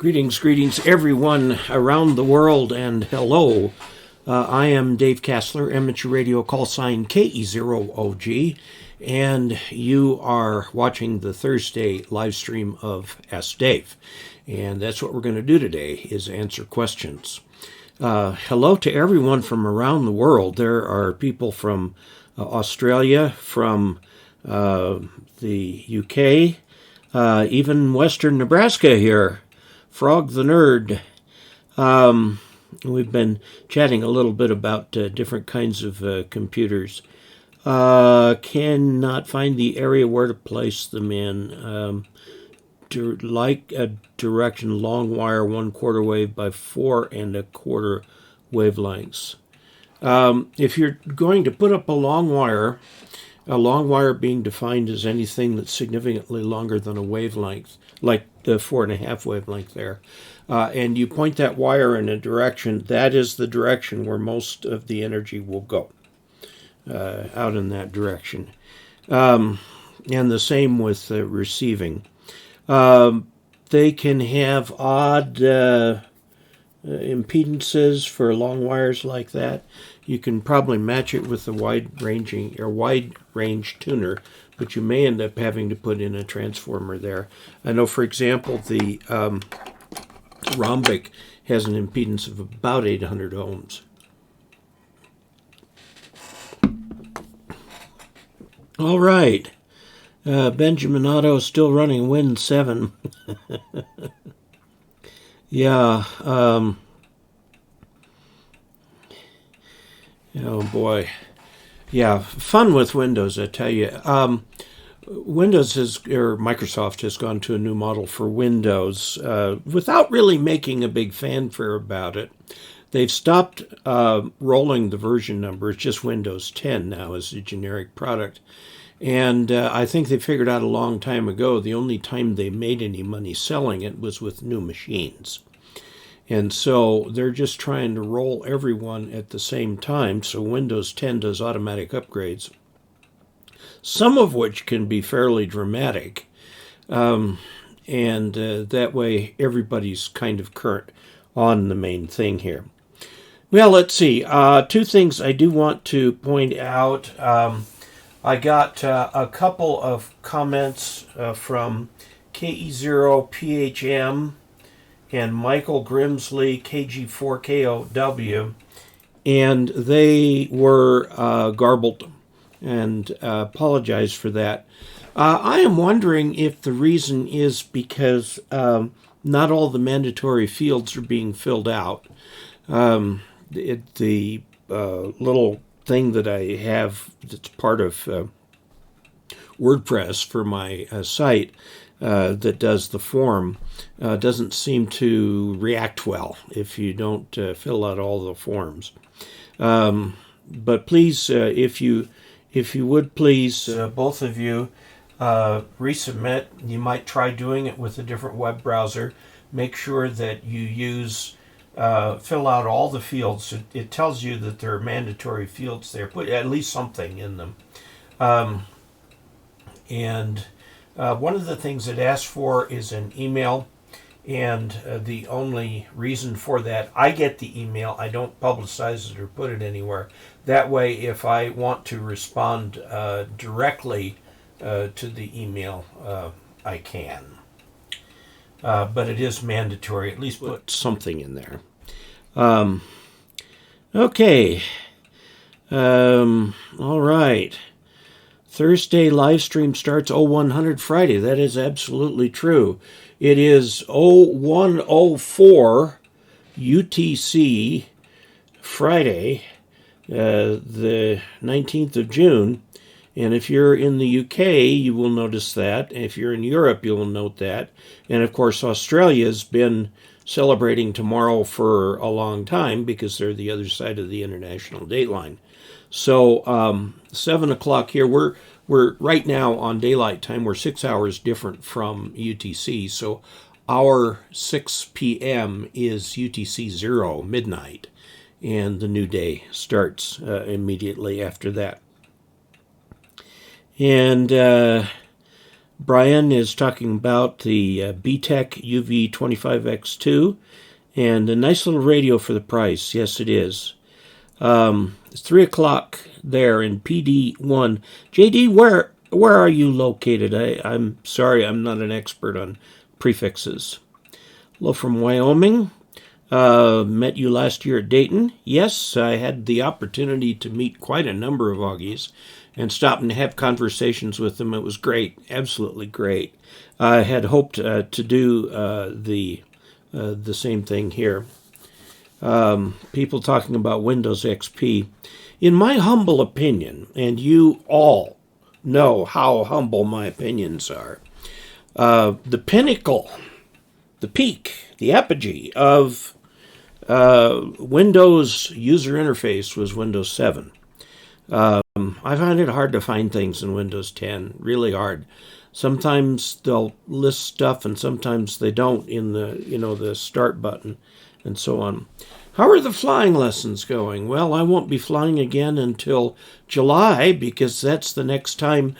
Greetings everyone around the world, and hello. I am Dave Kassler, amateur radio call sign KE0OG, and you are watching the Thursday live stream of Ask Dave. And that's what we're going to do today, is answer questions. Hello to everyone from around the world. There are people from Australia, from the UK, even western Nebraska here. Frog the Nerd. We've been chatting a little bit about different kinds of computers. Cannot find the area where to place them in. Like a direction, long wire, 1/4 wave by 4 1/4 wavelengths. If you're going to put up a long wire being defined as anything that's significantly longer than a wavelength, like the 4 1/2 wavelength there, and you point that wire in a direction, that is the direction where most of the energy will go, out in that direction. And the same with receiving. They can have odd impedances for long wires like that. You can probably match it with a wide range tuner, but you may end up having to put in a transformer there. I know, for example, the rhombic has an impedance of about 800 ohms. All right. Benjamin Otto still running Win 7. Yeah. Oh boy. Yeah, fun with Windows, I tell you. Microsoft has gone to a new model for Windows without really making a big fanfare about it. They've stopped rolling the version number. It's just Windows 10 now as a generic product. And I think they figured out a long time ago the only time they made any money selling it was with new machines. And so they're just trying to roll everyone at the same time. So Windows 10 does automatic upgrades, some of which can be fairly dramatic. And that way everybody's kind of current on the main thing here. Well, let's see. Two things I do want to point out. I got a couple of comments from KE0PHM and Michael Grimsley KG4KOW, and they were garbled, and apologize for that. I am wondering if the reason is because not all the mandatory fields are being filled out. The little thing that I have that's part of WordPress for my site that does the form doesn't seem to react well if you don't fill out all the forms. But please, if you would please, both of you, resubmit. You might try doing it with a different web browser. Make sure that you use fill out all the fields. It tells you that there are mandatory fields there. Put at least something in them. One of the things it asks for is an email, and the only reason for that, I get the email. I don't publicize it or put it anywhere. That way, if I want to respond directly to the email, I can. But it is mandatory. At least put something in there. Okay. All right. Thursday live stream starts 0100 Friday. That is absolutely true. It is 0104 UTC Friday, the 19th of June. And if you're in the UK, you will notice that. If you're in Europe, you will note that. And of course, Australia's been celebrating tomorrow for a long time because they're the other side of the international dateline. So 7 o'clock here. We're right now on daylight time. We're 6 hours different from UTC. So our 6 p.m. is UTC 0, midnight. And the new day starts immediately after that. And Brian is talking about the BTEC UV25X2 and a nice little radio for the price. Yes, it is. It's 3 o'clock there in PD1. JD, where are you located? I'm sorry, I'm not an expert on prefixes. Hello from Wyoming. Met you last year at Dayton. Yes, I had the opportunity to meet quite a number of Augies and stop and have conversations with them. It was great, absolutely great. I had hoped to do the same thing here. People talking about Windows XP. In my humble opinion, and you all know how humble my opinions are, the pinnacle, the peak, the apogee of Windows user interface was Windows 7. I find it hard to find things in Windows 10, really hard. Sometimes they'll list stuff and sometimes they don't in the start button and so on. How are the flying lessons going? Well, I won't be flying again until July because that's the next time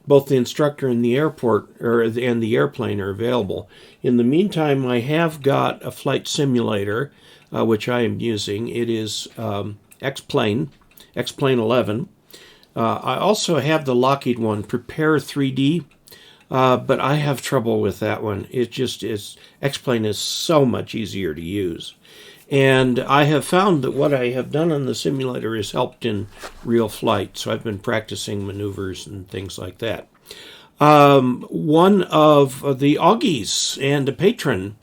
both the instructor and the airport and the airplane are available. In the meantime, I have got a flight simulator, which I am using. It is X-Plane 11. I also have the Lockheed one, Prepare 3D, but I have trouble with that one. It just is, X-Plane is so much easier to use. And I have found that what I have done on the simulator has helped in real flight. So I've been practicing maneuvers and things like that. One of the Augies and a patron,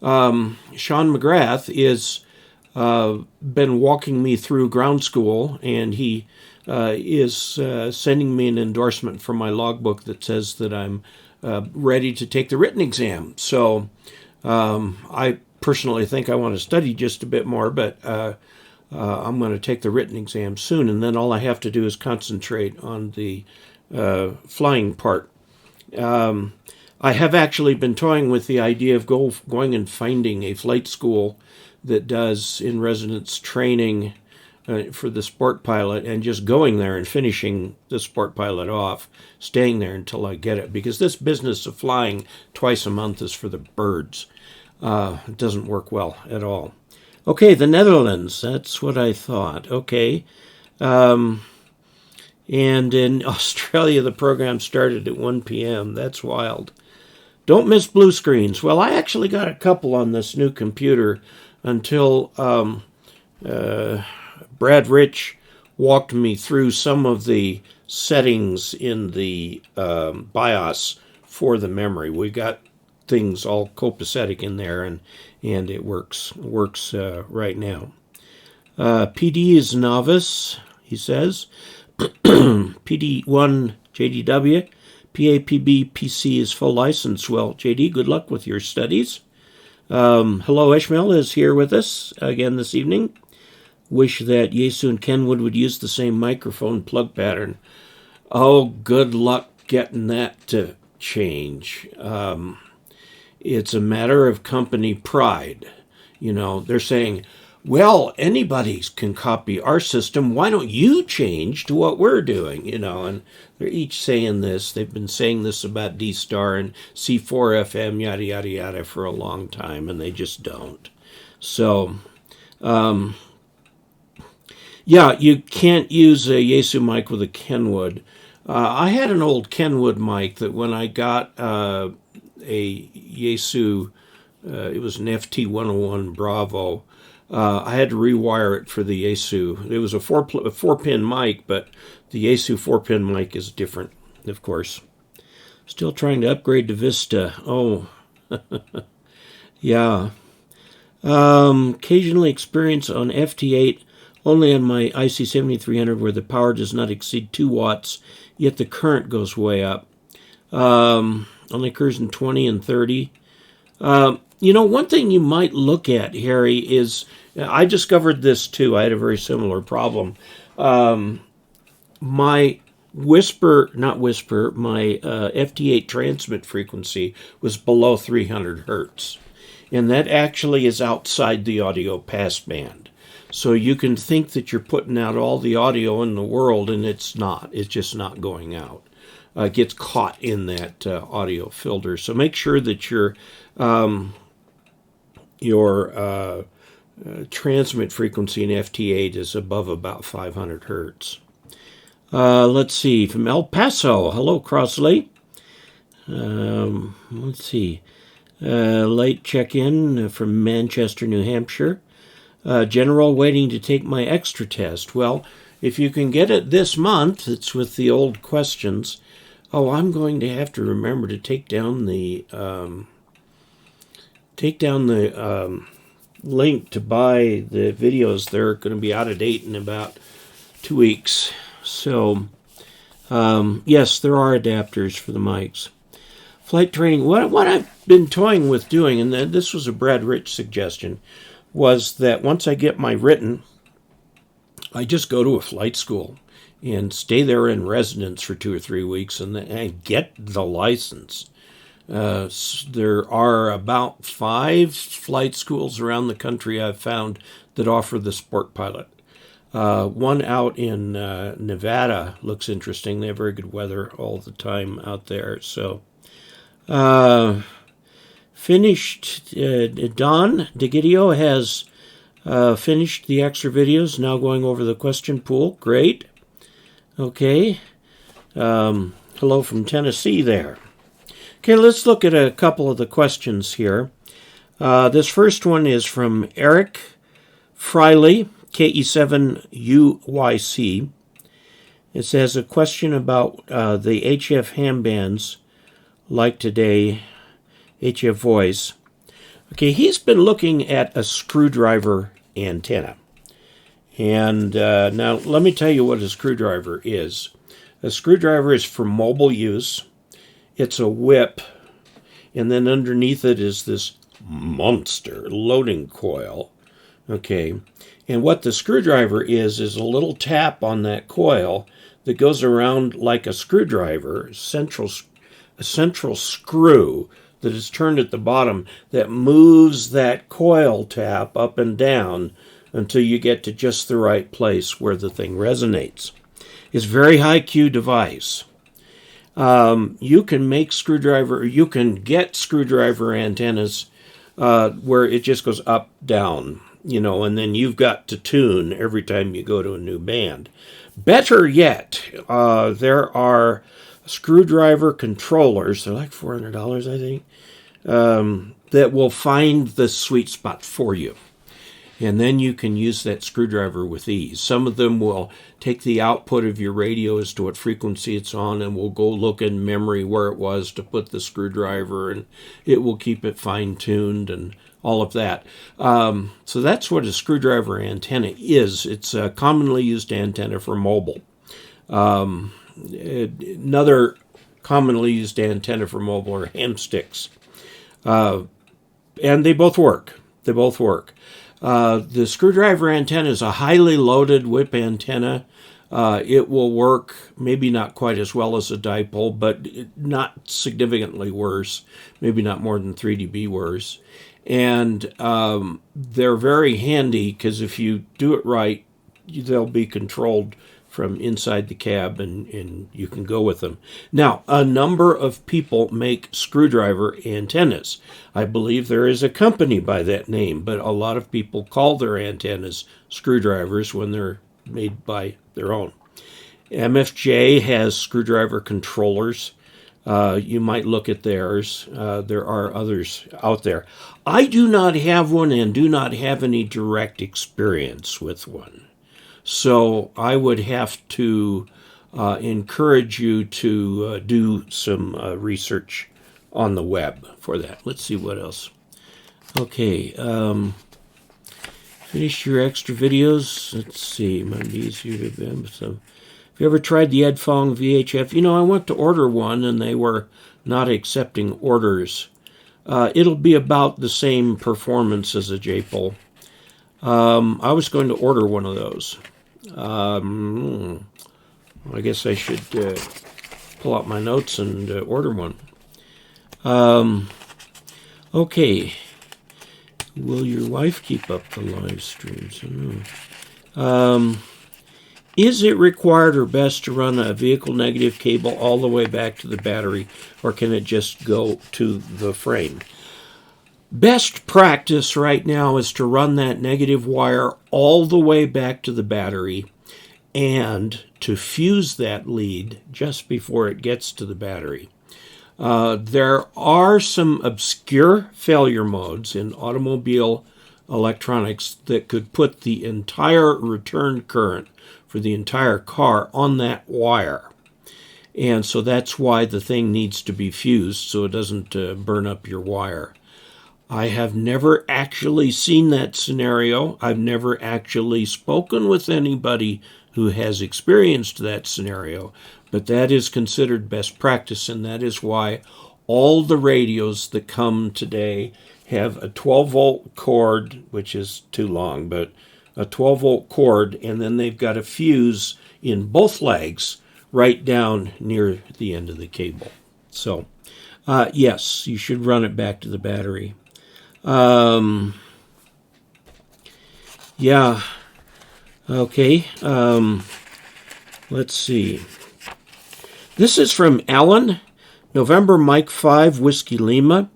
Sean McGrath, is been walking me through ground school, and he is sending me an endorsement from my logbook that says that I'm ready to take the written exam. So I personally think I want to study just a bit more, but I'm going to take the written exam soon, and then all I have to do is concentrate on the flying part. I have actually been toying with the idea of going and finding a flight school that does in-residence training for the sport pilot and just going there and finishing the sport pilot off, staying there until I get it, because this business of flying twice a month is for the birds. It doesn't work well at all. Okay, the Netherlands. That's what I thought. Okay. And in Australia, the program started at 1 p.m. That's wild. Don't miss blue screens. Well, I actually got a couple on this new computer until Brad Rich walked me through some of the settings in the BIOS for the memory. We got things all copacetic in there, and it works right now. PD is novice, he says. PD1 JDW. PAPB PC is full license. Well, JD, good luck with your studies. Hello, Ishmael is here with us again this evening. Wish that Yaesu and Kenwood would use the same microphone plug pattern. Oh, good luck getting that to change. It's a matter of company pride. You know, they're saying, well, anybody can copy our system. Why don't you change to what we're doing? You know, and they're each saying this. They've been saying this about D-Star and C4FM, yada, yada, yada, for a long time, and they just don't. So, yeah, you can't use a Yaesu mic with a Kenwood. I had an old Kenwood mic that when I got a Yaesu, it was an FT101 Bravo, I had to rewire it for the Yaesu. It was a four-pin mic, but the Yaesu 4-pin mic is different, of course. Still trying to upgrade to Vista. Oh, yeah. Occasionally experience on FT8 only on my IC-7300 where the power does not exceed 2 watts, yet the current goes way up. Only occurs in 20 and 30. You know, one thing you might look at, Harry, is I discovered this too. I had a very similar problem. My my FT8 transmit frequency was below 300 hertz. And that actually is outside the audio passband. So you can think that you're putting out all the audio in the world, and it's not. It's just not going out. gets caught in that audio filter. So make sure that your transmit frequency in FT8 is above about 500 hertz. Let's see, from El Paso. Hello, Crossley. Let's see. Late check-in from Manchester, New Hampshire. General waiting to take my extra test. Well, if you can get it this month, it's with the old questions. Oh, I'm going to have to remember to take down the link to buy the videos. They're going to be out of date in about 2 weeks. So, yes, there are adapters for the mics. Flight training. What I've been toying with doing, and this was a Brad Rich suggestion, was that once I get my written, I just go to a flight school and stay there in residence for 2 or 3 weeks and get the license. There are about 5 flight schools around the country I've found that offer the sport pilot. One out in Nevada looks interesting. They have very good weather all the time out there. So, finished. Don DeGidio has finished the extra videos. Now going over the question pool. Great. Okay. Hello from Tennessee there. Okay, let's look at a couple of the questions here. This first one is from Erik Friele Ke7uyc. It says a question about the HF ham bands like today, HF voice. Okay, he's been looking at a screwdriver antenna. And now let me tell you what a screwdriver is. A screwdriver is for mobile use. It's a whip, and then underneath it is this monster loading coil. Okay, and what the screwdriver is a little tap on that coil that goes around like a screwdriver, a central screw that is turned at the bottom that moves that coil tap up and down until you get to just the right place where the thing resonates. It's a very high Q device. You can get screwdriver antennas where it just goes up, down, and then you've got to tune every time you go to a new band. Better yet, there are screwdriver controllers, they're like $400, I think, that will find the sweet spot for you. And then you can use that screwdriver with ease. Some of them will take the output of your radio as to what frequency it's on, and will go look in memory where it was to put the screwdriver, and it will keep it fine-tuned and all of that. So that's what a screwdriver antenna is. It's a commonly used antenna for mobile. Another commonly used antenna for mobile are ham sticks. And they both work. The screwdriver antenna is a highly loaded whip antenna. It will work maybe not quite as well as a dipole, but not significantly worse, maybe not more than 3 dB worse. And they're very handy because if you do it right, they'll be controlled from inside the cab, and you can go with them. Now, a number of people make screwdriver antennas. I believe there is a company by that name, but a lot of people call their antennas screwdrivers when they're made by their own. MFJ has screwdriver controllers. You might look at theirs. There are others out there. I do not have one and do not have any direct experience with one. So I would have to encourage you to do some research on the web for that. Let's see what else. Okay. Finish your extra videos. Let's see. Might be easier to them. So, have you ever tried the Edfong VHF? I went to order one and they were not accepting orders. It'll be about the same performance as a J-pole. I was going to order one of those. I guess I should pull out my notes and order one. Okay. Will your wife keep up the live streams? Is it required or best to run a vehicle negative cable all the way back to the battery, or can it just go to the frame? Best practice right now is to run that negative wire all the way back to the battery and to fuse that lead just before it gets to the battery. There are some obscure failure modes in automobile electronics that could put the entire return current for the entire car on that wire. And so that's why the thing needs to be fused so it doesn't burn up your wire. I have never actually seen that scenario. I've never actually spoken with anybody who has experienced that scenario, but that is considered best practice, and that is why all the radios that come today have a 12-volt cord, which is too long, but a 12-volt cord, and then they've got a fuse in both legs right down near the end of the cable. So, yes, you should run it back to the battery. Yeah. Okay. Let's see. This is from Alan, November Mike 5, Whiskey Lima.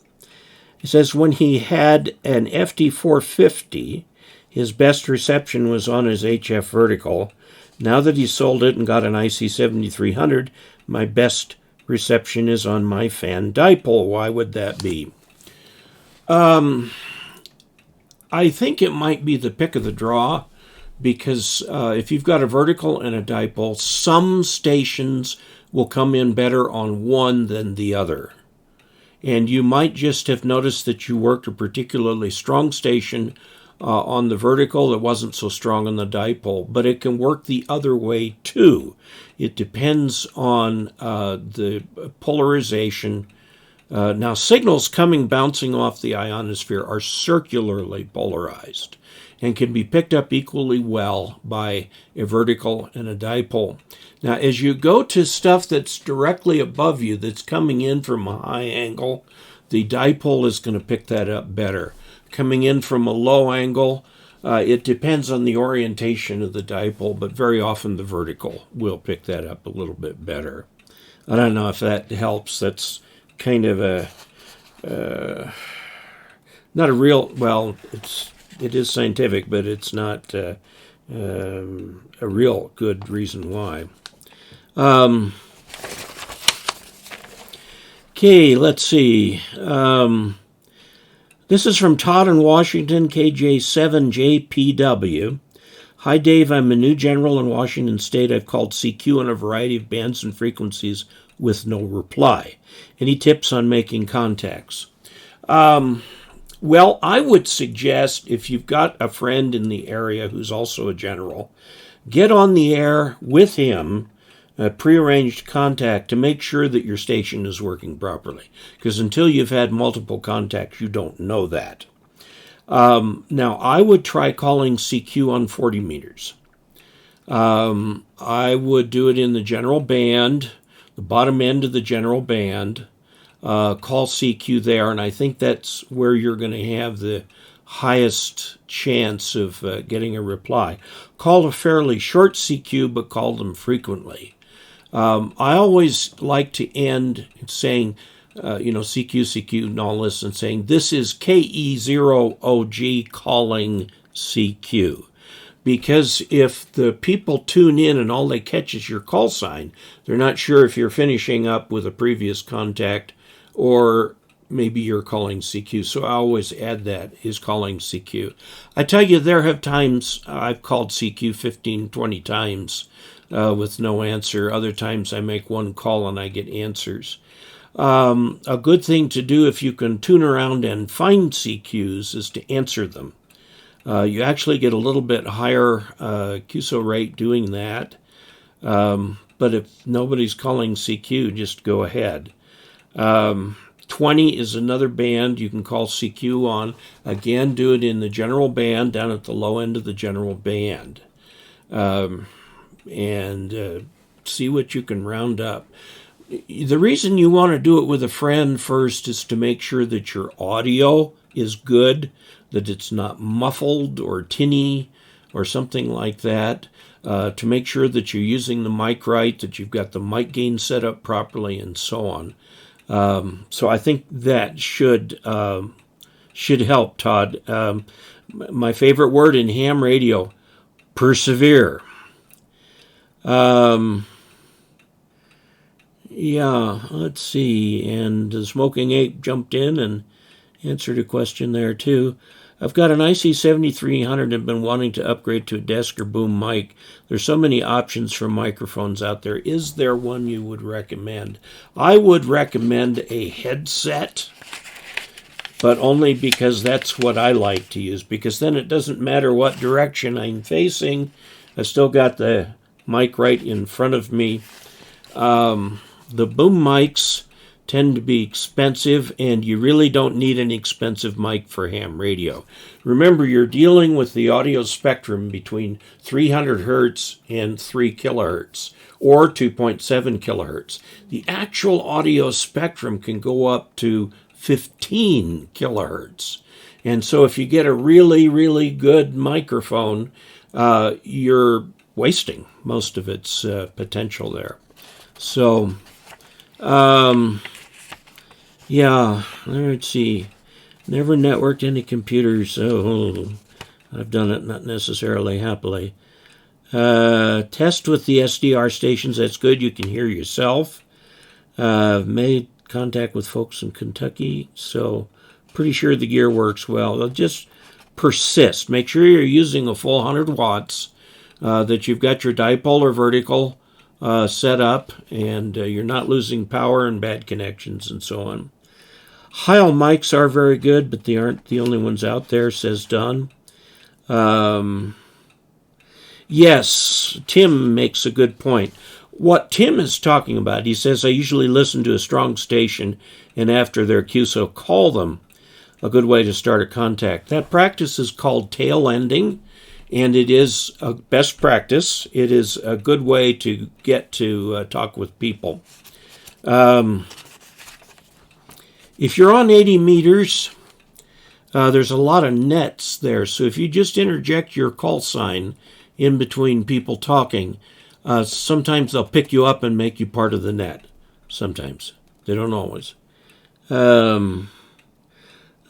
He says when he had an FD450, his best reception was on his HF vertical. Now that he sold it and got an IC-7300, my best reception is on my fan dipole. Why would that be? I think it might be the pick of the draw, because if you've got a vertical and a dipole, some stations will come in better on one than the other. And you might just have noticed that you worked a particularly strong station on the vertical that wasn't so strong on the dipole, but it can work the other way too. It depends on the polarization. Now, signals bouncing off the ionosphere are circularly polarized and can be picked up equally well by a vertical and a dipole. Now, as you go to stuff that's directly above you, that's coming in from a high angle, the dipole is going to pick that up better. Coming in from a low angle, it depends on the orientation of the dipole, but very often the vertical will pick that up a little bit better. I don't know if that helps. That's kind of not a real, well, it is scientific, but it's not a real good reason why. Okay, let's see. This is from Todd in Washington, KJ7JPW. Hi, Dave. I'm a new general in Washington State. I've called CQ on a variety of bands and frequencies with no reply. Any tips on making contacts? Well, I would suggest if you've got a friend in the area who's also a general, get on the air with him, a prearranged contact, to make sure that your station is working properly. Because until you've had multiple contacts, you don't know that. Now, I would try calling CQ on 40 meters. I would do it in the general band, the bottom end of the general band. Call CQ there, and I think that's where you're going to have the highest chance of getting a reply. Call a fairly short CQ, but call them frequently. I always like to end saying, CQ, CQ, and all this, and saying, this is KE0OG calling CQ. Because if the people tune in and all they catch is your call sign, they're not sure if you're finishing up with a previous contact or maybe you're calling CQ. So I always add that, is calling CQ. I tell you, there have times I've called CQ 15, 20 times with no answer. Other times I make one call and I get answers. A good thing to do if you can tune around and find CQs is to answer them. You actually get a little bit higher QSO rate doing that. But if nobody's calling CQ, just go ahead. 20 is another band you can call CQ on. Again, do it in the general band, down at the low end of the general band. And see what you can round up. The reason you want to do it with a friend first is to make sure that your audio is good, that it's not muffled or tinny or something like that. to make sure that you're using the mic right, that you've got the mic gain set up properly, and so on. So I think that should help, Todd. My favorite word in ham radio, persevere. Yeah, let's see. And the Smoking Ape jumped in and answered a question there, too. I've got an IC-7300 and have been wanting to upgrade to a desk or boom mic. There's so many options for microphones out there. Is there one you would recommend? I would recommend a headset, but only because that's what I like to use, because then it doesn't matter what direction I'm facing. I've still got the mic right in front of me. The boom mics tend to be expensive, and you really don't need an expensive mic for ham radio. Remember, you're dealing with the audio spectrum between 300 hertz and 3 kilohertz, or 2.7 kilohertz. The actual audio spectrum can go up to 15 kilohertz. And so if you get a really, really good microphone, you're wasting most of its potential there. So, yeah, let's see. Never networked any computers. Oh, I've done it, not necessarily happily. Test with the SDR stations. That's good. You can hear yourself. Made contact with folks in Kentucky, so pretty sure the gear works well. They'll just persist. Make sure you're using a full 100 watts, that you've got your dipolar vertical set up, and you're not losing power and bad connections and so on. Heil mics are very good, but they aren't the only ones out there, says Don. Yes, Tim makes a good point. What Tim is talking about, he says, I usually listen to a strong station, and after their QSO, call them. A good way to start a contact. That practice is called tail ending, and it is a best practice. It is a good way to get to talk with people. If you're on 80 meters, there's a lot of nets there. So if you just interject your call sign in between people talking, sometimes they'll pick you up and make you part of the net. Sometimes. They don't always.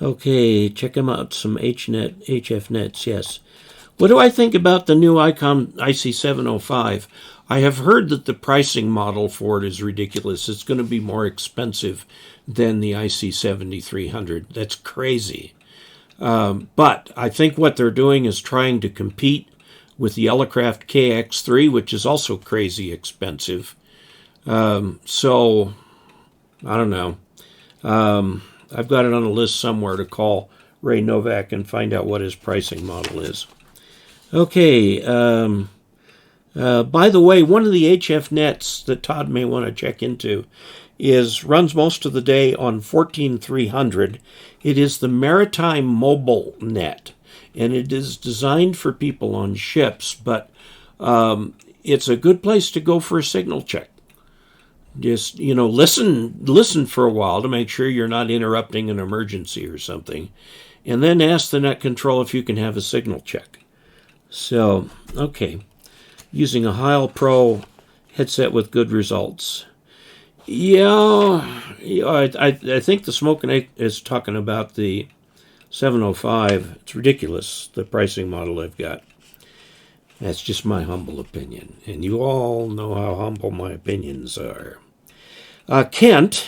Okay, check them out. Some HF nets, yes. What do I think about the new ICOM IC-705? I have heard that the pricing model for it is ridiculous. It's going to be more expensive than the IC-7300. That's crazy. But I think what they're doing is trying to compete with the Elecraft KX3, which is also crazy expensive. So, I don't know. I've got it on a list somewhere to call Ray Novak and find out what his pricing model is. Okay. By the way, one of the HF nets that Todd may want to check into runs most of the day on 14300. It is the Maritime Mobile Net, and it is designed for people on ships, but it's a good place to go for a signal check. Just, listen for a while to make sure you're not interrupting an emergency or something, and then ask the net control if you can have a signal check. So, okay. Using a Heil Pro headset with good results. Yeah, I think the Smoking Ape is talking about the 705. It's ridiculous, the pricing model they've got. That's just my humble opinion, and you all know how humble my opinions are. Kent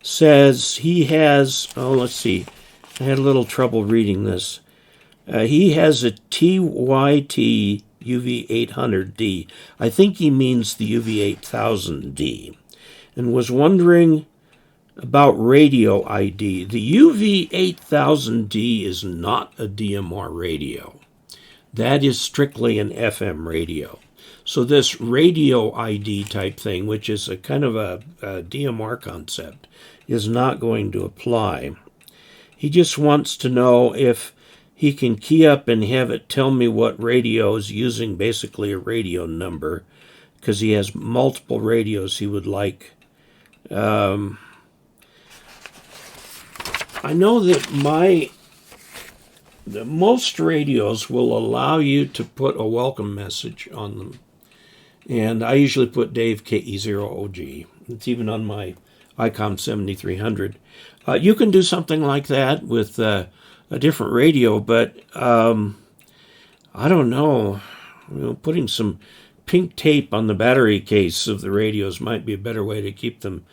says he has, let's see, I had a little trouble reading this. He has a TYT UV800D. I think he means the UV8000D, and was wondering about radio ID. The UV8000D is not a DMR radio. That is strictly an FM radio. So this radio ID type thing, which is a kind of a DMR concept, is not going to apply. He just wants to know if he can key up and have it tell me what radio is using basically a radio number, because he has multiple radios he would like. I know that most radios will allow you to put a welcome message on them. And I usually put Dave KE0OG. It's even on my ICOM 7300. You can do something like that with a different radio, but I don't know. Putting some pink tape on the battery case of the radios might be a better way to keep them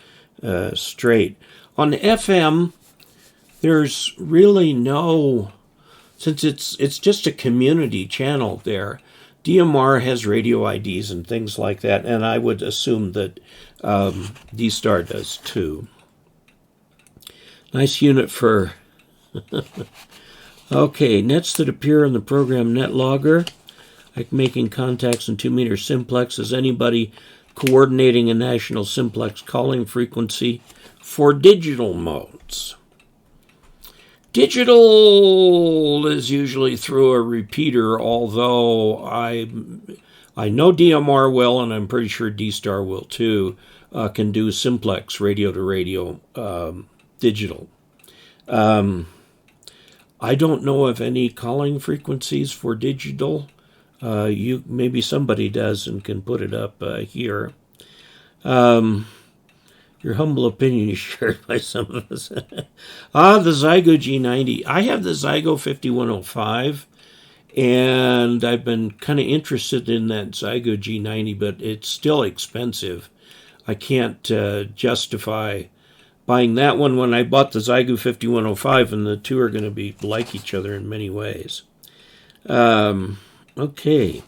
straight. On the FM, there's really no, since it's just a community channel there, DMR has radio IDs and things like that, and I would assume that D-Star does too. Nice unit for... Okay, nets that appear in the program NetLogger, like making contacts in 2-meter simplex. Is anybody coordinating a national simplex calling frequency for digital modes? Digital is usually through a repeater, although I know DMR will, and I'm pretty sure D-Star will too, can do simplex radio-to-radio digital. I don't know of any calling frequencies for digital. Maybe somebody does and can put it up here. Your humble opinion is shared by some of us. The Zygo G90. I have the Zygo 5105, and I've been kind of interested in that Zygo G90, but it's still expensive. I can't justify buying that one when I bought the Zygo 5105, and the two are going to be like each other in many ways. Okay.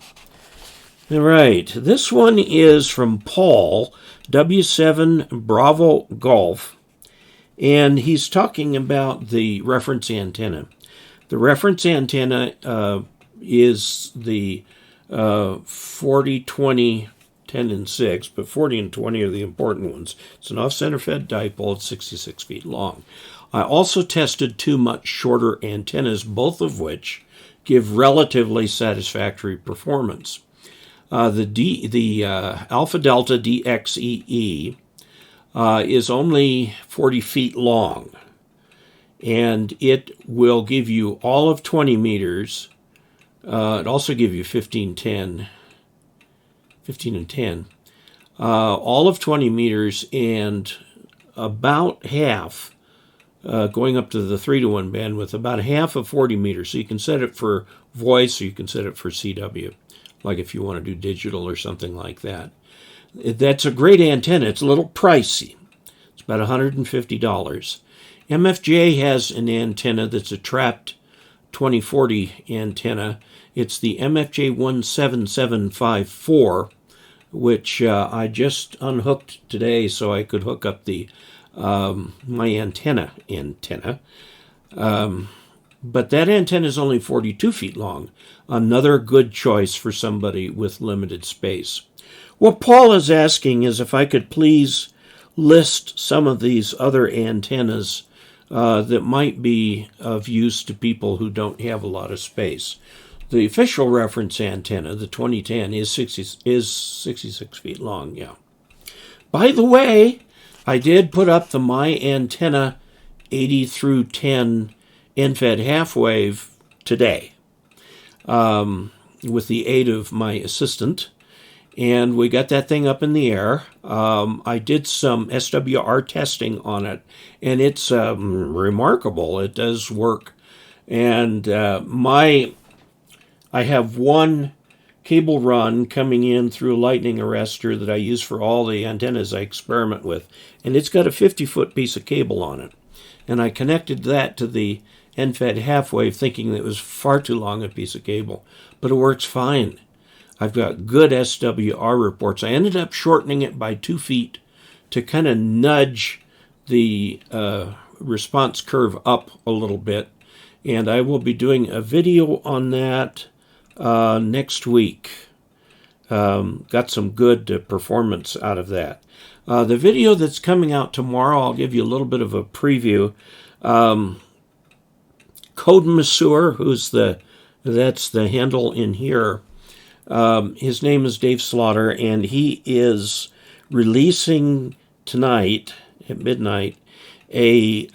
All right. This one is from Paul, W7 Bravo Golf, and he's talking about the reference antenna. The reference antenna is the 40, 20, 10, and 6, but 40 and 20 are the important ones. It's an off-center fed dipole. It's 66 feet long. I also tested two much shorter antennas, both of which give relatively satisfactory performance. The Alpha Delta DXEE is only 40 feet long, and it will give you all of 20 meters. It also gives you 15 and 10, all of 20 meters, and about half, going up to the 3-to-1 bandwidth, about half of 40 meters. So you can set it for voice, or you can set it for CW, like if you want to do digital or something like that. That's a great antenna. It's a little pricey. It's about $150. MFJ has an antenna that's a trapped 2040 antenna. It's the MFJ 17754, which I just unhooked today so I could hook up the my antenna. But that antenna is only 42 feet long. Another good choice for somebody with limited space. What Paul is asking is if I could please list some of these other antennas that might be of use to people who don't have a lot of space. The official reference antenna, the 2010, is 66 feet long, yeah. By the way, I did put up the My Antenna 80 through 10 NFED half-wave today with the aid of my assistant, and we got that thing up in the air. I did some SWR testing on it, and it's remarkable. It does work. And I have one cable run coming in through a lightning arrestor that I use for all the antennas I experiment with, and it's got a 50-foot piece of cable on it. And I connected that to the NFED half-wave thinking that it was far too long a piece of cable, but it works fine. I've got good SWR reports. I ended up shortening it by 2 feet to kind of nudge the response curve up a little bit, and I will be doing a video on that next week. Got some good performance out of that. The video that's coming out tomorrow, I'll give you a little bit of a preview. Code Masseur, that's the handle in here. His name is Dave Slaughter, and he is releasing tonight at midnight a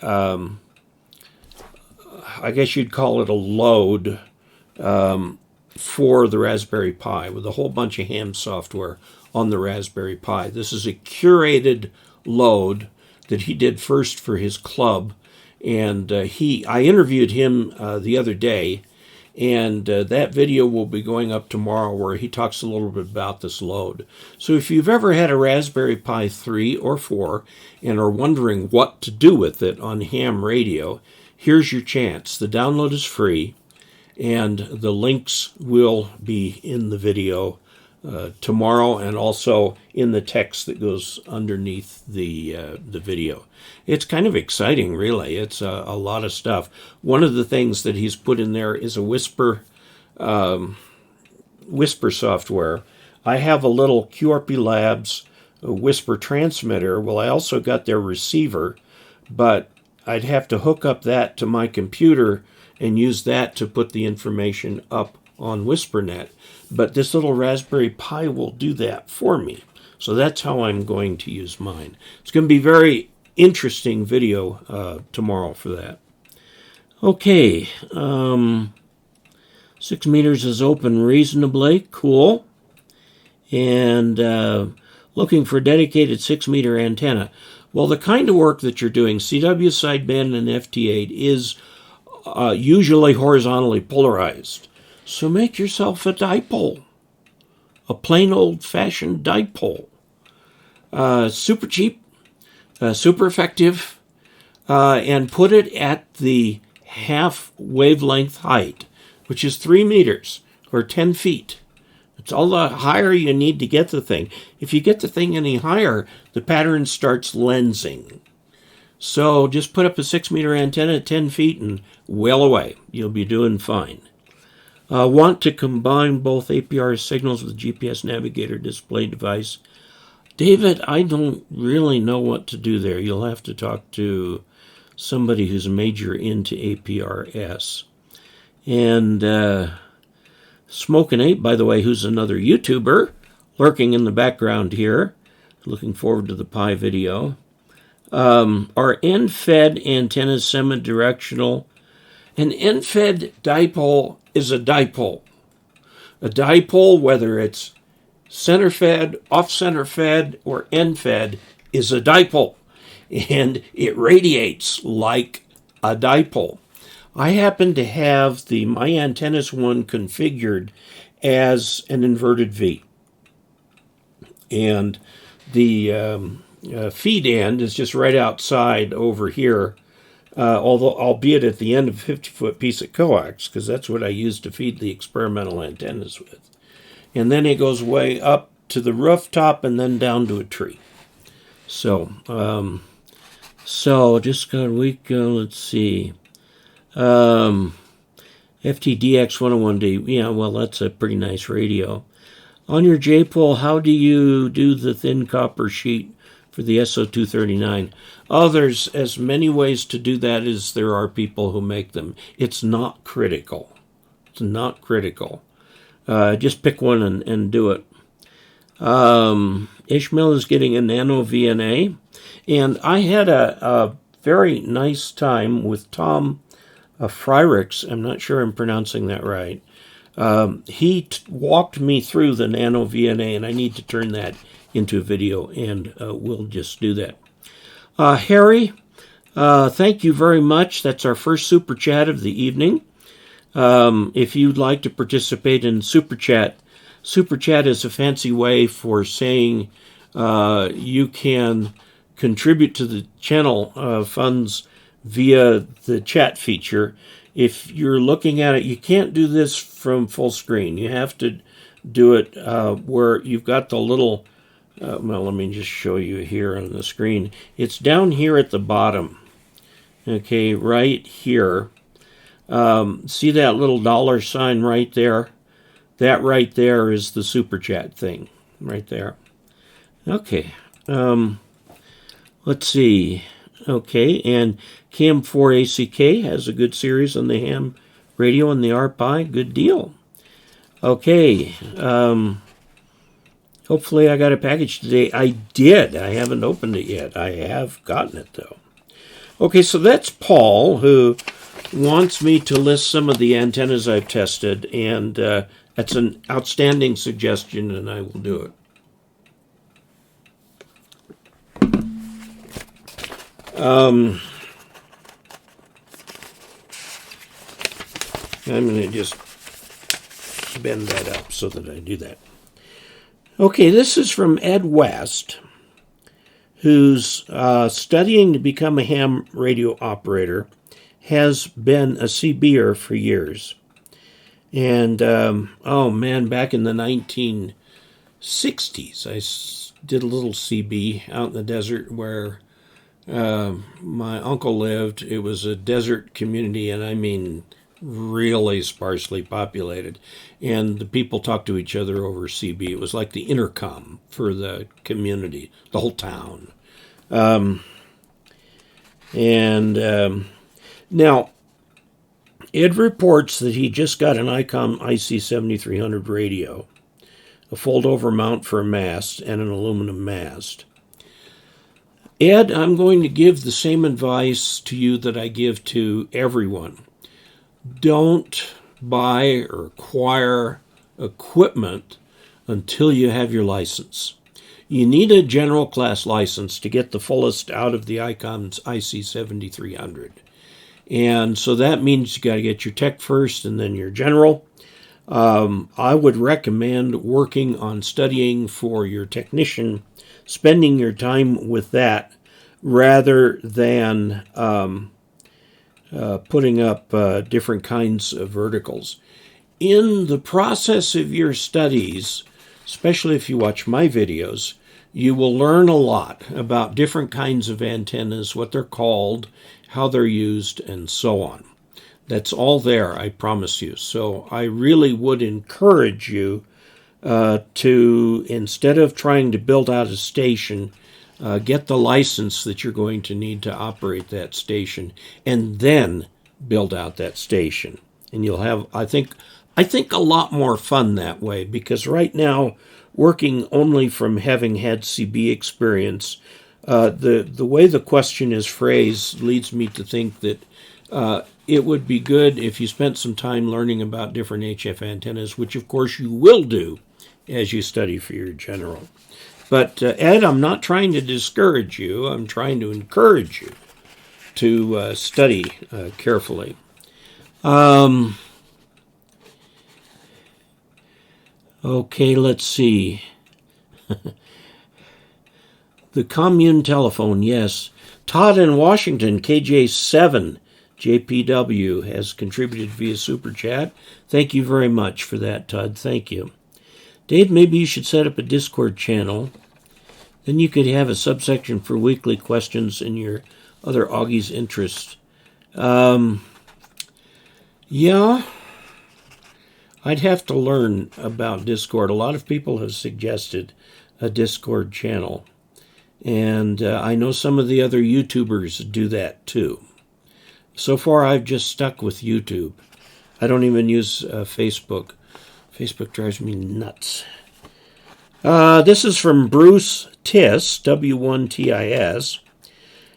I guess you'd call it a load for the Raspberry Pi with a whole bunch of ham software on the Raspberry Pi. This is a curated load that he did first for his club, and I interviewed him the other day, and that video will be going up tomorrow where he talks a little bit about this load. So if you've ever had a Raspberry Pi 3 or 4 and are wondering what to do with it on ham radio, here's your chance. The download is free, and the links will be in the video tomorrow and also in the text that goes underneath the video. It's kind of exciting, really. It's a lot of stuff. One of the things that he's put in there is a whisper software. I have a little QRP Labs whisper transmitter. Well, I also got their receiver, but I'd have to hook up that to my computer and use that to put the information up on WhisperNet. But this little Raspberry Pi will do that for me. So that's how I'm going to use mine. It's going to be very interesting video tomorrow for that. Okay, 6 meters is open reasonably. Cool. And looking for a dedicated 6 meter antenna. Well, the kind of work that you're doing, CW sideband and FT8, is usually horizontally polarized. So make yourself a dipole, a plain old-fashioned dipole. Super cheap, super effective, and put it at the half wavelength height, which is 3 meters or 10 feet. It's all the higher you need to get the thing. If you get the thing any higher, the pattern starts lensing. So just put up a 6 meter antenna at 10 feet and well away. You'll be doing fine. Want to combine both APR signals with GPS navigator display device. David, I don't really know what to do there. You'll have to talk to somebody who's major into APRS. And Smokin' Ape, by the way, who's another YouTuber, lurking in the background here. Looking forward to the Pi video. Are end-fed antennas semi-directional? An end-fed dipole is a dipole. A dipole, whether it's center-fed, off-center-fed, or end-fed, is a dipole. And it radiates like a dipole. I happen to have my antennas one configured as an inverted V. And the feed end is just right outside over here, although albeit at the end of a 50-foot piece of coax, because that's what I use to feed the experimental antennas with. And then it goes way up to the rooftop and then down to a tree. So, just got a week, let's see. FTDX101D, yeah, well, that's a pretty nice radio. On your J-pole, how do you do the thin copper sheet for the SO239? Oh, there's as many ways to do that as there are people who make them. It's not critical. It's not critical. Just pick one and do it. Ishmael is getting a nano VNA, and I had a very nice time with Tom Fryrix. I'm not sure I'm pronouncing that right. He walked me through the nano VNA, and I need to turn that into a video, and we'll just do that. Harry, thank you very much. That's our first Super Chat of the evening. If you'd like to participate in Super Chat is a fancy way for saying you can contribute to the channel funds via the chat feature. If you're looking at it, you can't do this from full screen. You have to do it where you've got the little, well, let me just show you here on the screen. It's down here at the bottom. Okay, right here. See that little dollar sign right there? That right there is the Super Chat thing, right there. Okay, let's see. Okay, and Cam4ACK has a good series on the ham radio and the RPi. Good deal. Okay, hopefully I got a package today. I did. I haven't opened it yet. I have gotten it, though. Okay, so that's Paul, who wants me to list some of the antennas I've tested, and that's an outstanding suggestion, and I will do it. I'm going to just bend that up so that I do that. Okay, this is from Ed West, who's studying to become a ham radio operator, has been a CBer for years. And, oh man, back in the 1960s, I did a little CB out in the desert where my uncle lived. It was a desert community, and I mean really sparsely populated. And the people talked to each other over CB. It was like the intercom for the community, the whole town. Now, Ed reports that he just got an ICOM IC-7300 radio, a fold-over mount for a mast, and an aluminum mast. Ed, I'm going to give the same advice to you that I give to everyone. Don't buy or acquire equipment until you have your license. You need a general class license to get the fullest out of the ICOM's IC-7300. And so that means you got to get your tech first and then your general. I would recommend working on studying for your technician, spending your time with that rather than putting up different kinds of verticals. In the process of your studies, especially if you watch my videos, you will learn a lot about different kinds of antennas, what they're called, how they're used, and so on. That's all there, I promise you. So I really would encourage you to, instead of trying to build out a station, get the license that you're going to need to operate that station, and then build out that station. And you'll have, I think a lot more fun that way, because right now, working only from having had CB experience, the way the question is phrased leads me to think that it would be good if you spent some time learning about different HF antennas, which of course you will do as you study for your general. But Ed, I'm not trying to discourage you. I'm trying to encourage you to study carefully. Okay, let's see. The commune telephone, yes. Todd in Washington, KJ7, JPW, has contributed via Super Chat. Thank you very much for that, Todd. Thank you. Dave, maybe you should set up a Discord channel. Then you could have a subsection for weekly questions in your other Augie's interests. Yeah, I'd have to learn about Discord. A lot of people have suggested a Discord channel. And I know some of the other YouTubers do that too. So far, I've just stuck with YouTube. I don't even use Facebook. Facebook drives me nuts. This is from Bruce Tiss, W1TIS.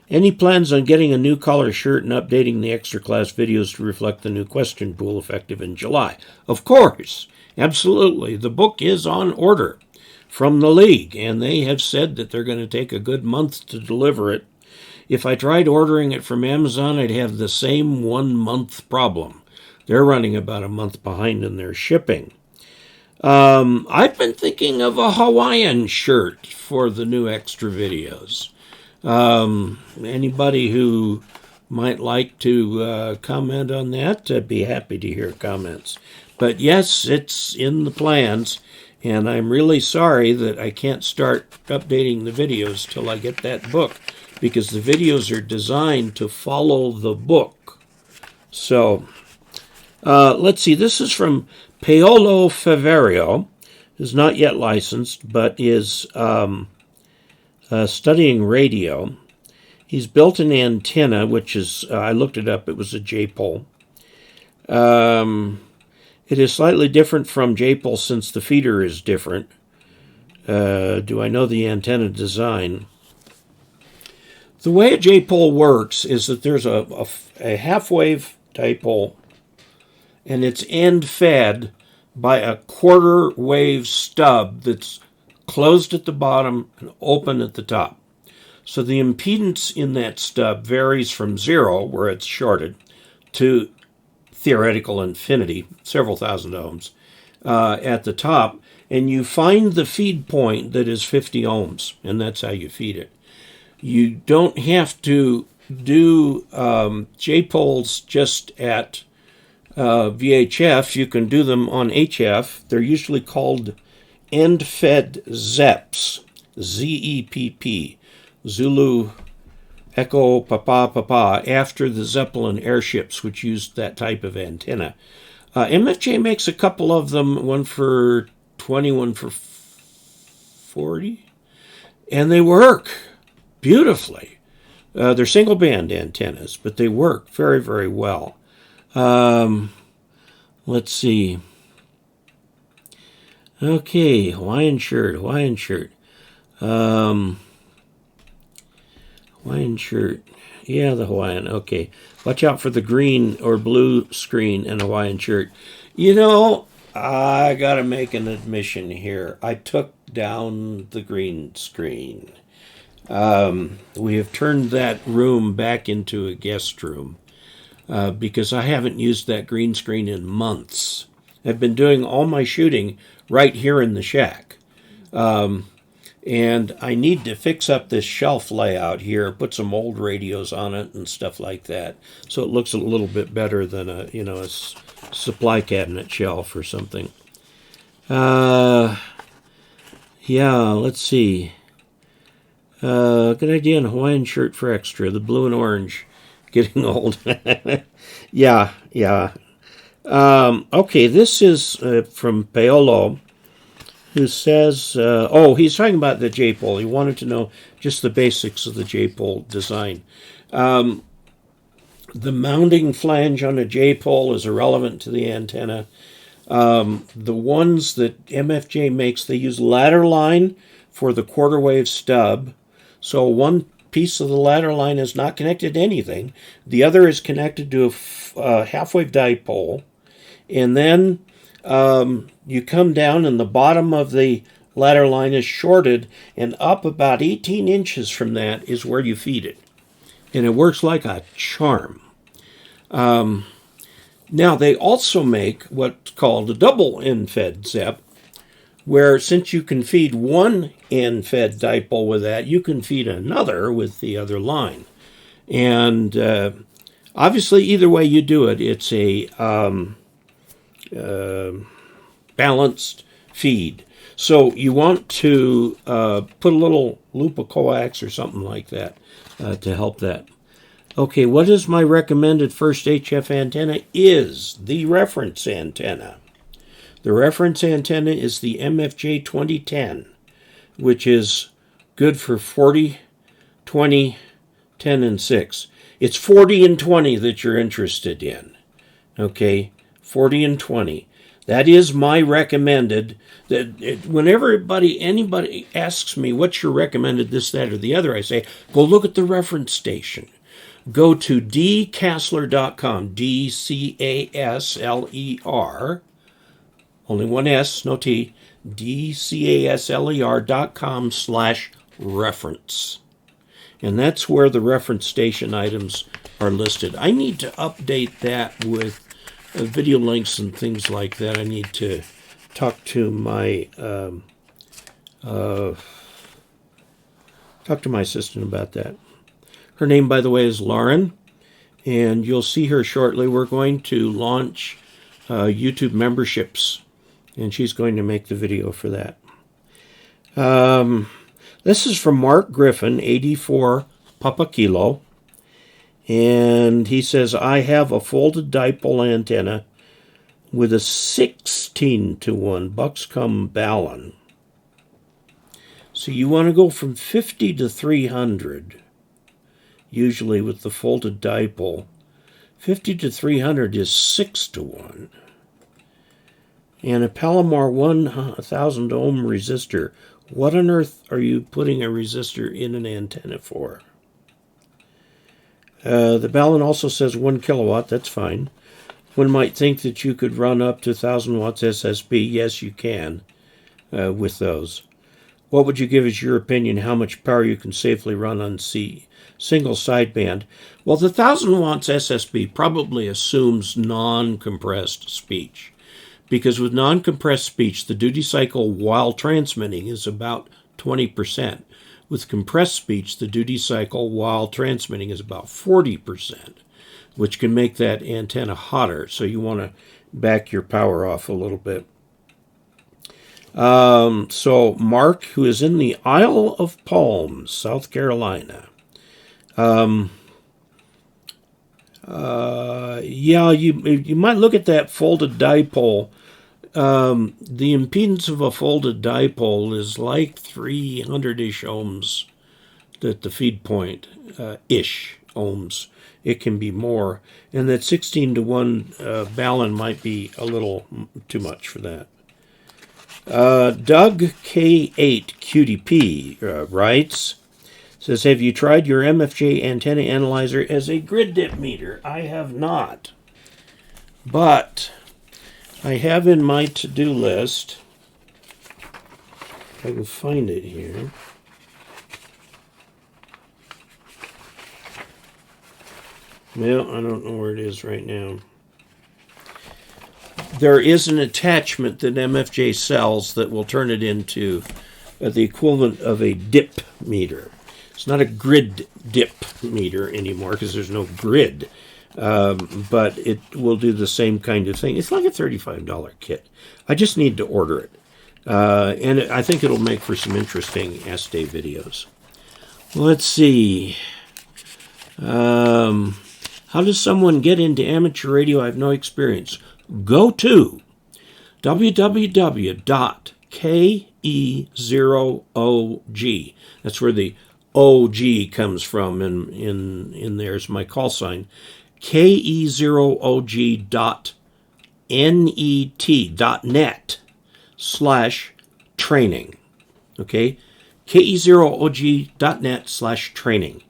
Any plans on getting a new collar shirt and updating the extra class videos to reflect the new question pool effective in July? Of course, absolutely. The book is on order from the League, and they have said that they're going to take a good month to deliver it. If I tried ordering it from Amazon, I'd have the same 1 month problem. They're running about a month behind in their shipping. I've been thinking of a Hawaiian shirt for the new extra videos. Anybody who might like to comment on that, I'd be happy to hear comments. But yes, it's in the plans, and I'm really sorry that I can't start updating the videos till I get that book, because the videos are designed to follow the book. So, let's see. This is from Paolo Faverio, who's not yet licensed, but is studying radio. He's built an antenna, which is, I looked it up, it was a J-pole. It is slightly different from J-pole since the feeder is different. Do I know the antenna design? The way a J-pole works is that there's a half-wave dipole, and it's end fed by a quarter wave stub that's closed at the bottom and open at the top. So the impedance in that stub varies from 0, where it's shorted, to theoretical infinity, several thousand ohms, at the top. And you find the feed point that is 50 ohms, and that's how you feed it. You don't have to do J-poles just at VHF. You can do them on HF. They're usually called end-fed ZEPs, Z-E-P-P, Zulu Echo Papa, after the Zeppelin airships, which used that type of antenna. MFJ makes a couple of them, one for 20, one for 40, and they work beautifully. They're single band antennas, but they work very, very well. Let's see. Okay, Hawaiian shirt. Hawaiian shirt. Yeah, the Hawaiian. Okay. Watch out for the green or blue screen and Hawaiian shirt. You know, I got to make an admission here. I took down the green screen. We have turned that room back into a guest room because I haven't used that green screen in months. I've been doing all my shooting right here in the shack. And I need to fix up this shelf layout here, put some old radios on it and stuff like that, so it looks a little bit better than a supply cabinet shelf or something. Yeah, let's see. Good idea on a Hawaiian shirt for extra. The blue and orange, getting old. Yeah. Okay, this is from Paolo, who says, he's talking about the J-pole. He wanted to know just the basics of the J-pole design. The mounting flange on a J-pole is irrelevant to the antenna. The ones that MFJ makes, they use ladder line for the quarter wave stub. So one piece of the ladder line is not connected to anything. The other is connected to a half-wave dipole. And then you come down and the bottom of the ladder line is shorted, and up about 18 inches from that is where you feed it. And it works like a charm. Now, they also make what's called a double end-fed ZEP, where since you can feed one end-fed dipole with that, you can feed another with the other line. And obviously, either way you do it, it's a balanced feed. So you want to put a little loop of coax or something like that to help that. Okay, what is my recommended first HF antenna? Is the reference antenna. The reference antenna is the MFJ 2010, which is good for 40, 20, 10, and 6. It's 40 and 20 that you're interested in. Okay, 40 and 20. That is my recommended. Whenever anybody asks me, what's your recommended this, that, or the other, I say, go look at the reference station. Go to dcasler.com, D-C-A-S-L-E-R, only one S, no T, dcasler.com/reference. And that's where the reference station items are listed. I need to update that with video links and things like that. I need to talk to my assistant about that. Her name, by the way, is Lauren, and you'll see her shortly. We're going to launch YouTube memberships, and she's going to make the video for that. This is from Mark Griffin, AD4PK, and he says, I have a folded dipole antenna with a 16:1 Buxcom Ballon. So you want to go from 50 to 300, usually with the folded dipole. 50 to 300 is 6:1. And a Palomar 1000 ohm resistor. What on earth are you putting a resistor in an antenna for? The Balun also says 1 kilowatt. That's fine. One might think that you could run up to 1,000 watts SSB. Yes, you can with those. What would you give as your opinion how much power you can safely run on single sideband? Well, the 1,000 watts SSB probably assumes non-compressed speech, because with non-compressed speech, the duty cycle while transmitting is about 20%. With compressed speech, the duty cycle while transmitting is about 40%, which can make that antenna hotter. So you want to back your power off a little bit. So Mark, who is in the Isle of Palms, South Carolina. Yeah, you might look at that folded dipole. The impedance of a folded dipole is like 300-ish ohms at the feed point, ish ohms. It can be more. And that 16 to 1 Balun might be a little too much for that. Doug K8QDP writes, says, have you tried your MFJ antenna analyzer as a grid dip meter? I have not. But I have in my to-do list, if I can find it here. Well, I don't know where it is right now. There is an attachment that MFJ sells that will turn it into the equivalent of a dip meter. It's not a grid dip meter anymore because there's no grid, but it will do the same kind of thing. It's like a $35 kit. I just need to order it, and I think it'll make for some interesting Ask Dave videos. Let's see. How does someone get into amateur radio? I have no experience. Go to www.ke0og. That's where the OG comes from, and in there's my call sign. ke0og.net/training. Okay? ke0og.net/training.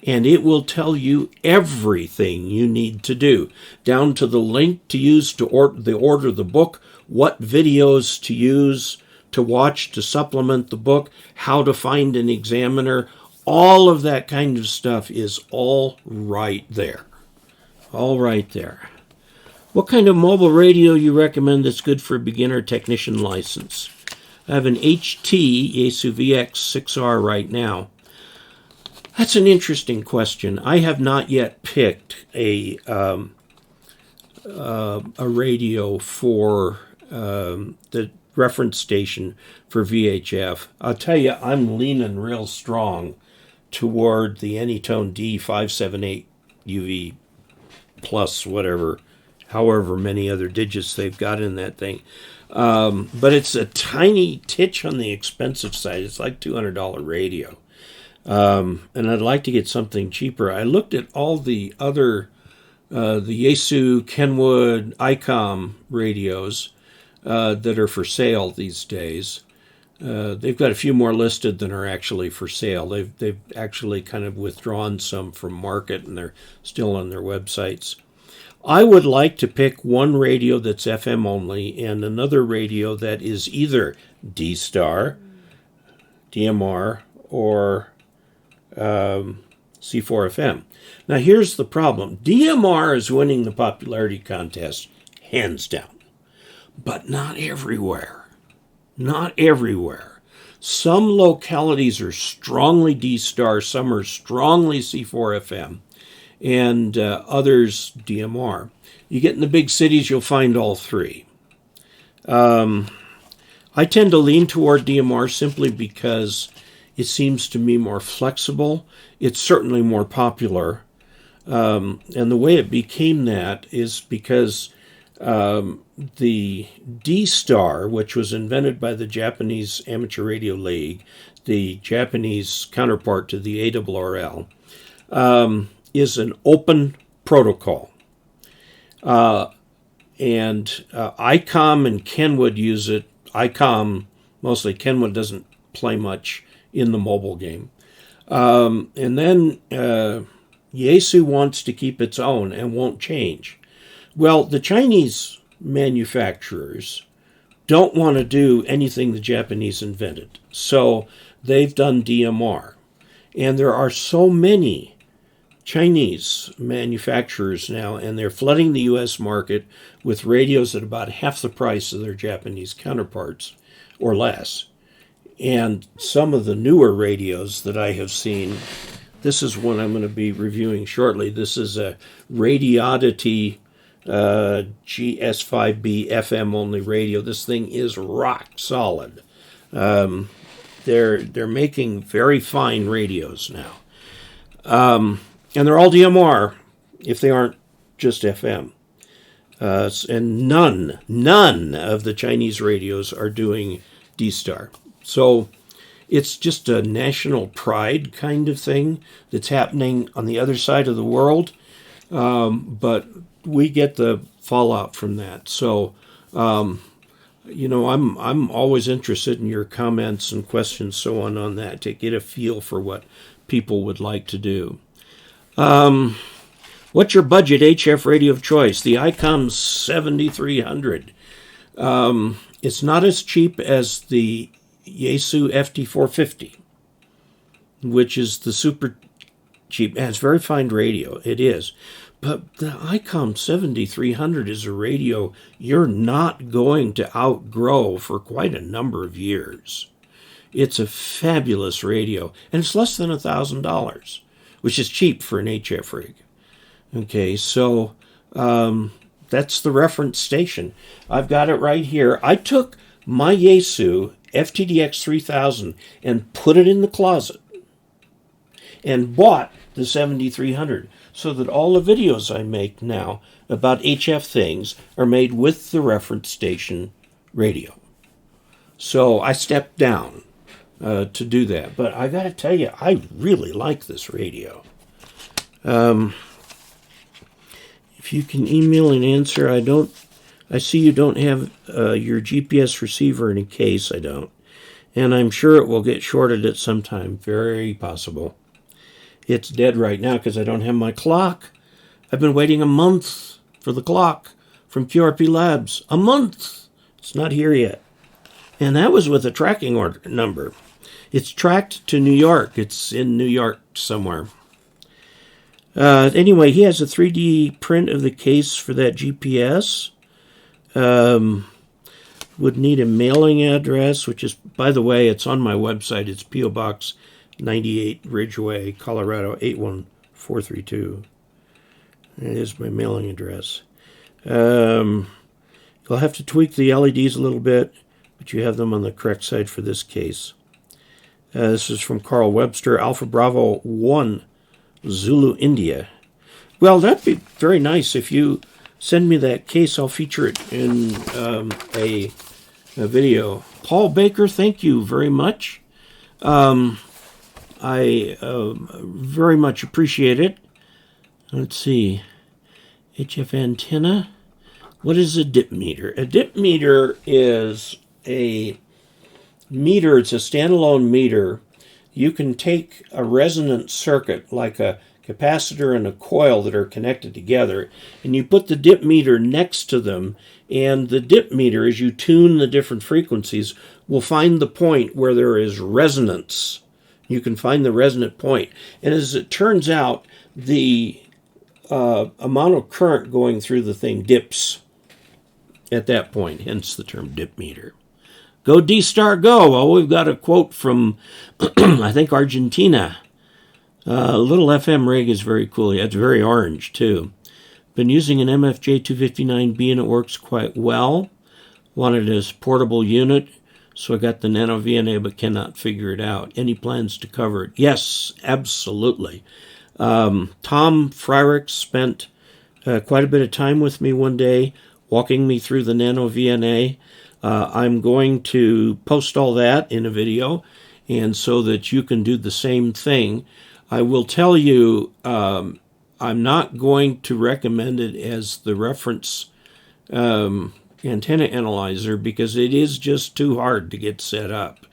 And it will tell you everything you need to do, down to the link to use to order the book, what videos to use to watch to supplement the book, how to find an examiner. All of that kind of stuff is all right there. All right there. What kind of mobile radio you recommend that's good for a beginner technician license? I have an HT Yaesu VX6R right now. That's an interesting question. I have not yet picked a radio for the reference station for VHF. I'll tell you, I'm leaning real strong toward the Anytone D578 UV plus whatever, however many other digits they've got in that thing. But it's a tiny titch on the expensive side. It's like $200 radio. And I'd like to get something cheaper. I looked at all the other, the Yaesu, Kenwood, ICOM radios that are for sale these days. They've got a few more listed than are actually for sale. They've actually kind of withdrawn some from market, and they're still on their websites. I would like to pick one radio that's FM only and another radio that is either D-Star, DMR, or C4FM. Now here's the problem. DMR is winning the popularity contest, hands down. But not everywhere. Not everywhere. Some localities are strongly D-Star, some are strongly C4FM, and others DMR. You get in the big cities, you'll find all three. I tend to lean toward DMR simply because it seems to me more flexible. It's certainly more popular. And the way it became that is because the D-Star, which was invented by the Japanese Amateur Radio League, the Japanese counterpart to the ARRL, is an open protocol. And ICOM and Kenwood use it. ICOM, mostly. Kenwood doesn't play much in the mobile game. And then Yaesu wants to keep its own and won't change. Well, the Chinese manufacturers don't want to do anything the Japanese invented. So they've done DMR. And there are so many Chinese manufacturers now, and they're flooding the U.S. market with radios at about half the price of their Japanese counterparts, or less. And some of the newer radios that I have seen, this is one I'm going to be reviewing shortly. This is a Radiodity GS5B FM only radio. This thing is rock solid. They're making very fine radios now. And they're all DMR if they aren't just FM. And none of the Chinese radios are doing D-Star. So it's just a national pride kind of thing that's happening on the other side of the world. But we get the fallout from that. So, I'm always interested in your comments and questions, so on that, to get a feel for what people would like to do. What's your budget HF radio of choice? The ICOM 7300. It's not as cheap as the Yaesu FT450, which is the super cheap. And it's very fine radio. It is. But the ICOM 7300 is a radio you're not going to outgrow for quite a number of years. It's a fabulous radio, and it's less than $1,000, which is cheap for an HF rig. Okay, so that's the reference station. I've got it right here. I took my Yaesu FTDX 3000 and put it in the closet and bought the 7300 so that all the videos I make now about HF things are made with the reference station radio. So I stepped down to do that. But I got to tell you, I really like this radio. If you can email an answer, I see you don't have your GPS receiver in a case. I don't. And I'm sure it will get shorted at some time. Very possible. It's dead right now because I don't have my clock. I've been waiting a month for the clock from QRP Labs. A month. It's not here yet. And that was with a tracking order number. It's tracked to New York. It's in New York somewhere. Anyway, he has a 3D print of the case for that GPS. Would need a mailing address, which is, by the way, it's on my website. It's P.O. Box 98 Ridgeway, Colorado 81432. That is my mailing address. You'll have to tweak the LEDs a little bit, but you have them on the correct side for this case. This is from Carl Webster, Alpha Bravo 1, Zulu, India. Well, that'd be very nice. If you send me that case, I'll feature it in a video. Paul Baker, thank you very much. I very much appreciate it. Let's see. HF antenna. What is a dip meter? A dip meter is a meter. It's a standalone meter. You can take a resonant circuit like a capacitor and a coil that are connected together, and you put the dip meter next to them, and the dip meter, as you tune the different frequencies, will find the point where there is resonance. You can find the resonant point. And as it turns out, the amount of current going through the thing dips at that point, hence the term dip meter. Go D-Star, go! Well, we've got a quote from, I think, Argentina. Little FM rig is very cool. It's very orange, too. Been using an MFJ 259B, and it works quite well. Wanted it as portable unit, so I got the Nano VNA, but cannot figure it out. Any plans to cover it? Yes, absolutely. Tom Fryrich spent quite a bit of time with me one day, walking me through the Nano VNA. I'm going to post all that in a video, and so that you can do the same thing. I will tell you, I'm not going to recommend it as the reference antenna analyzer because it is just too hard to get set up.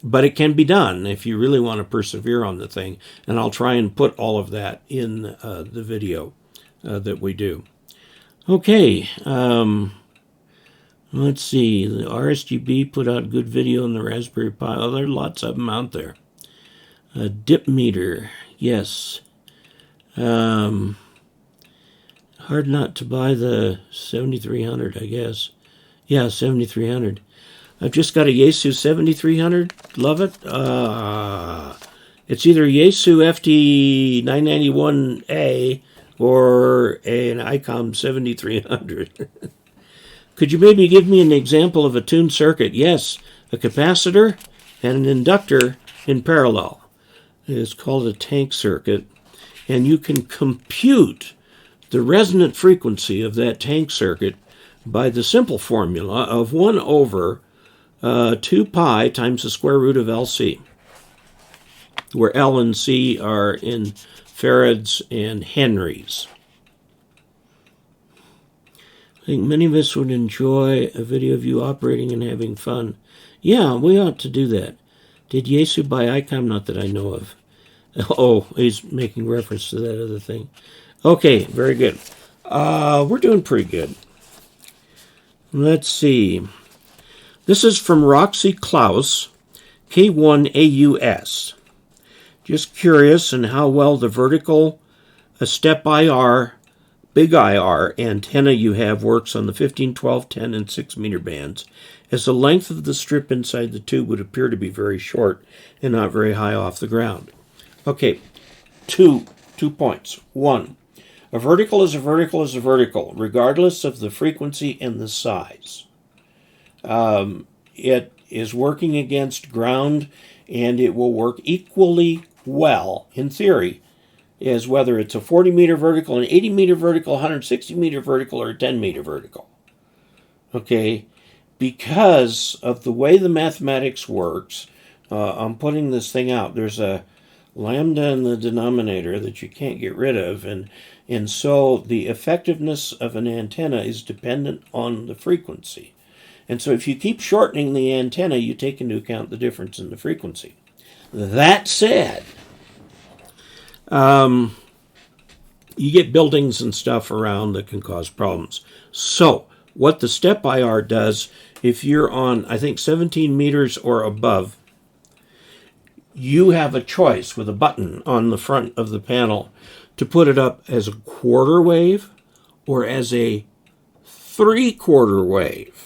But it can be done if you really want to persevere on the thing. And I'll try and put all of that in the video that we do. Okay. Let's see. The RSGB put out good video on the Raspberry Pi. Oh, there are lots of them out there. Dip meter. Yes. Hard not to buy the 7300, I guess. Yeah, 7300. I've just got a Yaesu 7300. Love it. It's either Yaesu FT991A or an ICOM 7300. Could you maybe give me an example of a tuned circuit? Yes, a capacitor and an inductor in parallel. It's called a tank circuit. And you can compute the resonant frequency of that tank circuit by the simple formula of 1 over 2 pi times the square root of LC, where L and C are in farads and henries. I think many of us would enjoy a video of you operating and having fun. Yeah, we ought to do that. Did Yaesu buy ICOM? Not that I know of. Oh, he's making reference to that other thing. Okay, very good. We're doing pretty good. Let's see. This is from Roxie Klaus K1AUS. Just curious in how well the vertical step IR, big IR antenna you have works on the 15, 12, 10, and 6 meter bands, as the length of the strip inside the tube would appear to be very short and not very high off the ground. Okay, two points. One, a vertical is a vertical is a vertical, regardless of the frequency and the size. It is working against ground, and it will work equally well, in theory, as whether it's a 40 meter vertical, an 80 meter vertical, 160 meter vertical, or a 10 meter vertical. Okay, because of the way the mathematics works, I'm putting this thing out. There's a lambda in the denominator that you can't get rid of, and so the effectiveness of an antenna is dependent on the frequency. And so if you keep shortening the antenna, you take into account the difference in the frequency. That said, you get buildings and stuff around that can cause problems. So what the step IR does, if you're on, I think, 17 meters or above, you have a choice with a button on the front of the panel to put it up as a quarter wave or as a 3/4 wave.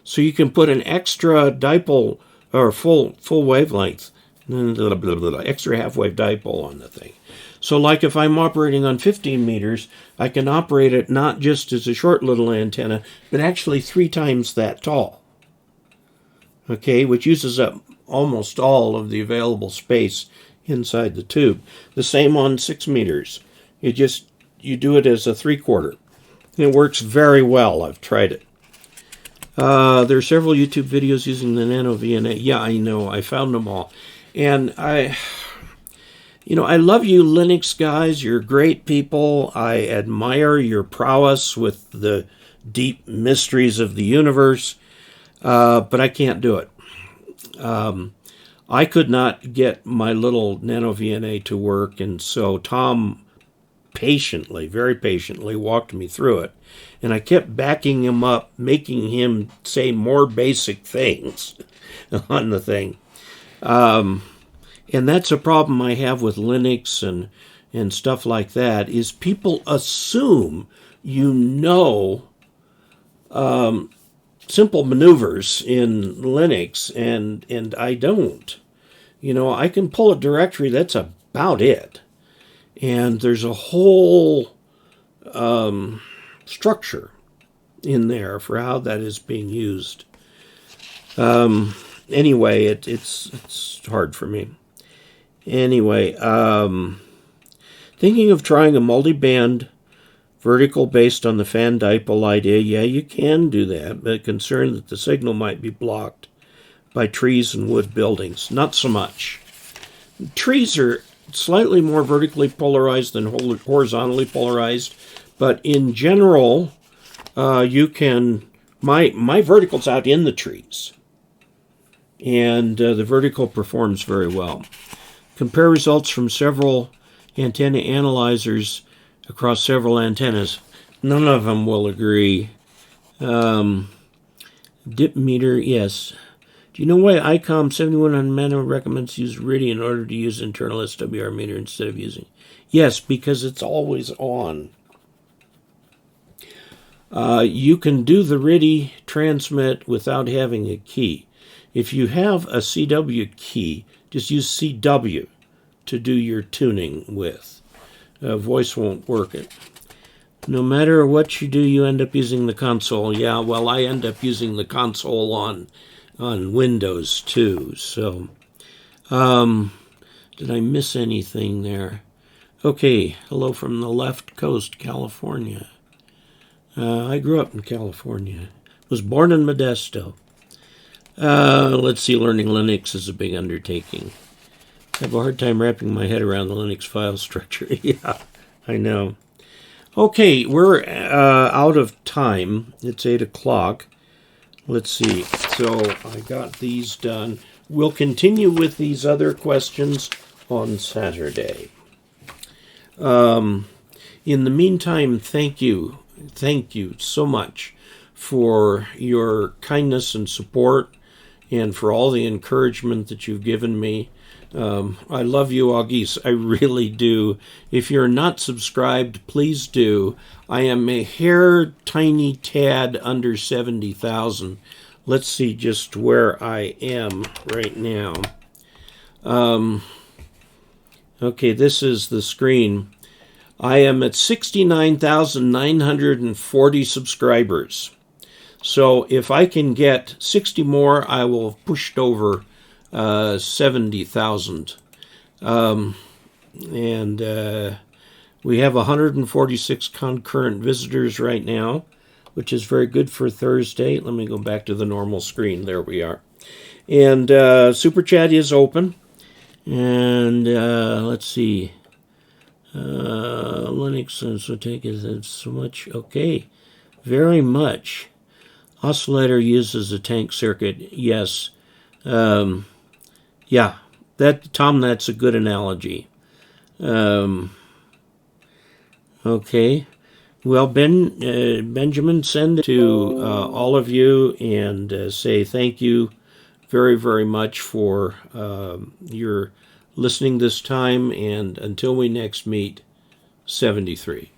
So you can put an extra dipole or full wavelength, extra half-wave dipole on the thing. So like if I'm operating on 15 meters, I can operate it not just as a short little antenna, but actually 3 times that tall. Okay, which uses up almost all of the available space inside the tube. The same on 6 meters. You do it as a 3/4. It works very well. I've tried it. There are several YouTube videos using the Nano VNA. Yeah, I know. I found them all. And I love you Linux guys. You're great people. I admire your prowess with the deep mysteries of the universe. But I can't do it. I could not get my little Nano VNA to work, and so Tom patiently, very patiently, walked me through it. And I kept backing him up, making him say more basic things on the thing. And that's a problem I have with Linux and stuff like that, is people assume simple maneuvers in Linux, and I don't. I can pull a directory, that's about it. And there's a whole structure in there for how that is being used. Anyway, it's hard for me. Anyway, thinking of trying a multi-band vertical based on the fan dipole idea. Yeah, you can do that, but concerned that the signal might be blocked by trees and wood buildings. Not so much. Trees are slightly more vertically polarized than horizontally polarized, but in general, you can... My vertical's out in the trees. and the vertical performs very well. Compare results from several antenna analyzers across several antennas. None of them will agree. Dip meter, yes. Do you know why ICOM 7100 recommends use RIDI in order to use internal SWR meter instead of using? Yes, because it's always on. You can do the RIDI transmit without having a key. If you have a CW key, just use CW to do your tuning with. Voice won't work it. No matter what you do, you end up using the console. Yeah, well, I end up using the console on Windows too. So, did I miss anything there? Okay, hello from the left coast, California. I grew up in California. Was born in Modesto. Let's see, learning Linux is a big undertaking. I have a hard time wrapping my head around the Linux file structure. Yeah, I know. Okay, we're out of time. It's 8 o'clock. Let's see. So I got these done. We'll continue with these other questions on Saturday. In the meantime, thank you. Thank you so much for your kindness and support and for all the encouragement that you've given me. I love you, Auguste. I really do. If you're not subscribed, please do. I am a hair tiny tad under 70,000. Let's see just where I am right now. Okay, this is the screen. I am at 69,940 subscribers. So if I can get 60 more, I will have pushed over 70,000. We have 146 concurrent visitors right now, which is very good for Thursday. Let me go back to the normal screen. There we are. And Super Chat is open. And let's see. Linux, so take it so much. Okay, very much. Oscillator uses a tank circuit. Yes. Yeah, Tom, that's a good analogy. Okay. Well, Benjamin, send it to all of you and say thank you very, very much for your listening this time. And until we next meet, 73.